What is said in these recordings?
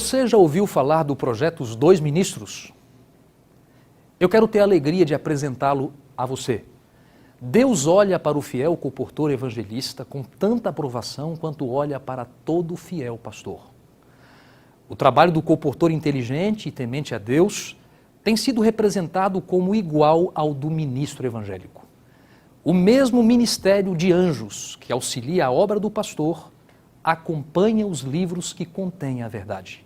Você já ouviu falar do projeto Os Dois Ministros? Eu quero ter a alegria de apresentá-lo a você. Deus olha para o fiel colportor evangelista com tanta aprovação quanto olha para todo fiel pastor. O trabalho do colportor inteligente e temente a Deus tem sido representado como igual ao do ministro evangélico. O mesmo ministério de anjos que auxilia a obra do pastor acompanha os livros que contêm a verdade.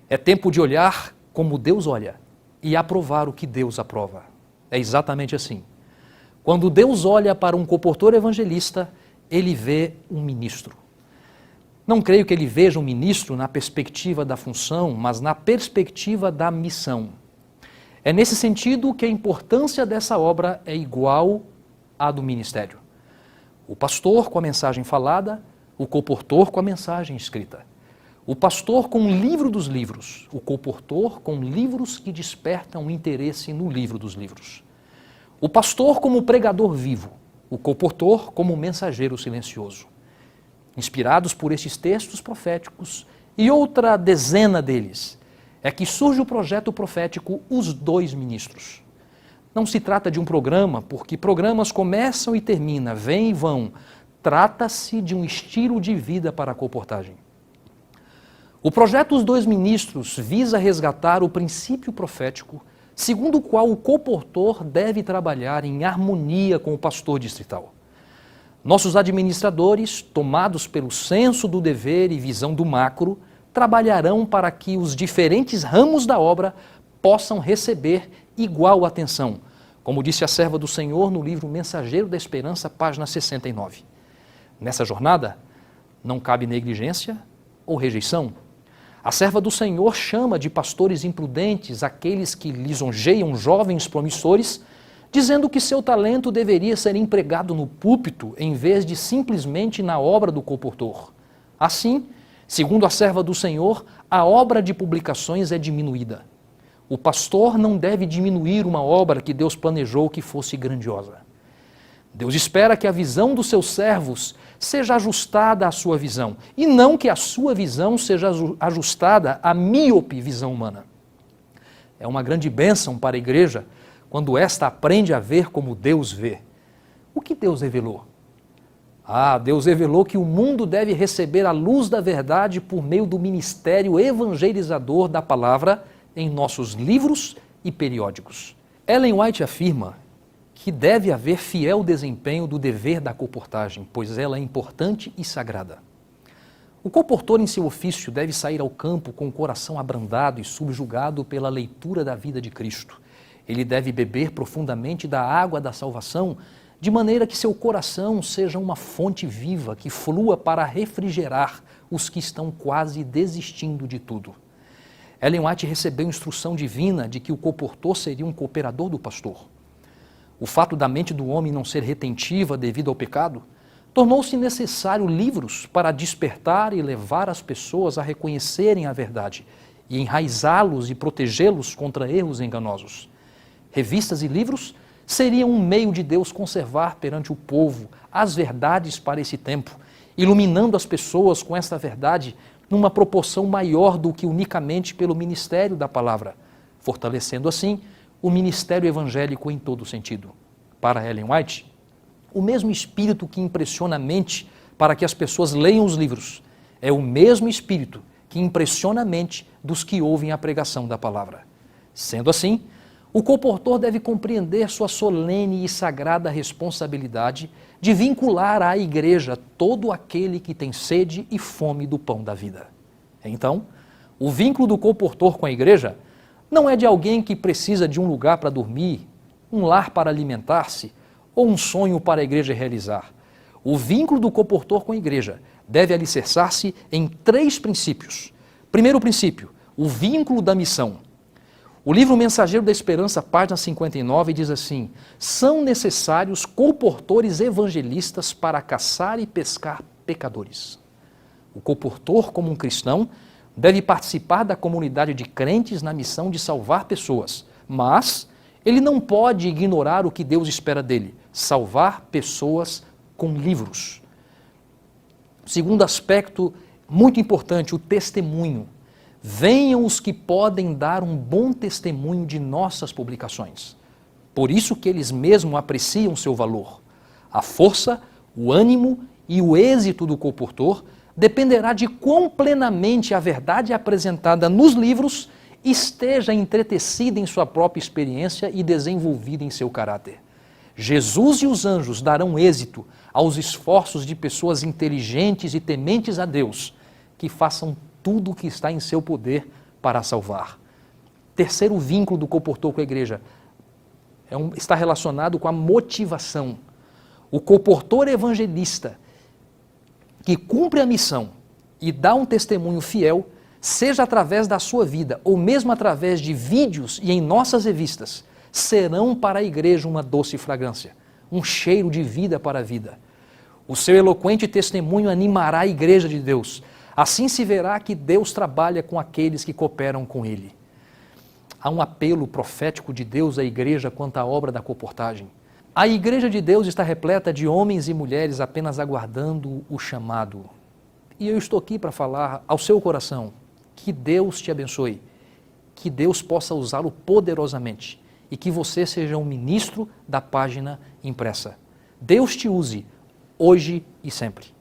É tempo de olhar como Deus olha e aprovar o que Deus aprova. É exatamente assim. Quando Deus olha para um colportor evangelista, ele vê um ministro. Não creio que ele veja um ministro na perspectiva da função, mas na perspectiva da missão. É nesse sentido que a importância dessa obra é igual à do ministério. O pastor com a mensagem falada, o colportor com a mensagem escrita. O pastor com o livro dos livros, o colportor com livros que despertam interesse no livro dos livros. O pastor como pregador vivo, o colportor como mensageiro silencioso. Inspirados por estes textos proféticos e outra dezena deles, é que surge o projeto profético Os Dois Ministros. Não se trata de um programa, porque programas começam e terminam, vêm e vão. Trata-se de um estilo de vida para a colportagem. O projeto Os Dois Ministros visa resgatar o princípio profético, segundo o qual o colportor deve trabalhar em harmonia com o pastor distrital. Nossos administradores, tomados pelo senso do dever e visão do macro, trabalharão para que os diferentes ramos da obra possam receber igual atenção, como disse a serva do Senhor no livro Mensageiro da Esperança, página 69. Nessa jornada, não cabe negligência ou rejeição. A serva do Senhor chama de pastores imprudentes aqueles que lisonjeiam jovens promissores, dizendo que seu talento deveria ser empregado no púlpito em vez de simplesmente na obra do colportor. Assim, segundo a serva do Senhor, a obra de publicações é diminuída. O pastor não deve diminuir uma obra que Deus planejou que fosse grandiosa. Deus espera que a visão dos seus servos seja ajustada à sua visão, e não que a sua visão seja ajustada à míope visão humana. É uma grande bênção para a igreja quando esta aprende a ver como Deus vê. O que Deus revelou? Deus revelou que o mundo deve receber a luz da verdade por meio do ministério evangelizador da palavra em nossos livros e periódicos. Ellen White afirma que deve haver fiel desempenho do dever da colportagem, pois ela é importante e sagrada. O colportor em seu ofício deve sair ao campo com o coração abrandado e subjugado pela leitura da vida de Cristo. Ele deve beber profundamente da água da salvação, de maneira que seu coração seja uma fonte viva que flua para refrigerar os que estão quase desistindo de tudo. Ellen White recebeu instrução divina de que o colportor seria um cooperador do pastor. O fato da mente do homem não ser retentiva devido ao pecado, tornou-se necessário livros para despertar e levar as pessoas a reconhecerem a verdade e enraizá-los e protegê-los contra erros enganosos. Revistas e livros seriam um meio de Deus conservar perante o povo as verdades para esse tempo, iluminando as pessoas com esta verdade numa proporção maior do que unicamente pelo ministério da palavra, fortalecendo assim o ministério evangélico em todo sentido. Para Ellen White, o mesmo espírito que impressiona a mente para que as pessoas leiam os livros é o mesmo espírito que impressiona a mente dos que ouvem a pregação da palavra. Sendo assim, o colportor deve compreender sua solene e sagrada responsabilidade de vincular à igreja todo aquele que tem sede e fome do pão da vida. Então, o vínculo do colportor com a igreja não é de alguém que precisa de um lugar para dormir, um lar para alimentar-se ou um sonho para a igreja realizar. O vínculo do colportor com a igreja deve alicerçar-se em 3 princípios. Primeiro princípio, o vínculo da missão. O livro Mensageiro da Esperança, página 59, diz assim: são necessários colportores evangelistas para caçar e pescar pecadores. O colportor, como um cristão, deve participar da comunidade de crentes na missão de salvar pessoas, mas ele não pode ignorar o que Deus espera dele: salvar pessoas com livros. Segundo aspecto muito importante, o testemunho. Venham os que podem dar um bom testemunho de nossas publicações. Por isso que eles mesmos apreciam seu valor. A força, o ânimo e o êxito do colportor dependerá de quão plenamente a verdade apresentada nos livros esteja entretecida em sua própria experiência e desenvolvida em seu caráter. Jesus e os anjos darão êxito aos esforços de pessoas inteligentes e tementes a Deus, que façam tudo o que está em seu poder para salvar. Terceiro vínculo do colportor com a igreja está relacionado com a motivação. O colportor evangelista que cumpre a missão e dá um testemunho fiel, seja através da sua vida ou mesmo através de vídeos e em nossas revistas, serão para a igreja uma doce fragrância, um cheiro de vida para a vida. O seu eloquente testemunho animará a igreja de Deus. Assim se verá que Deus trabalha com aqueles que cooperam com Ele. Há um apelo profético de Deus à igreja quanto à obra da colportagem. A igreja de Deus está repleta de homens e mulheres apenas aguardando o chamado. E eu estou aqui para falar ao seu coração que Deus te abençoe, que Deus possa usá-lo poderosamente e que você seja um ministro da página impressa. Deus te use hoje e sempre.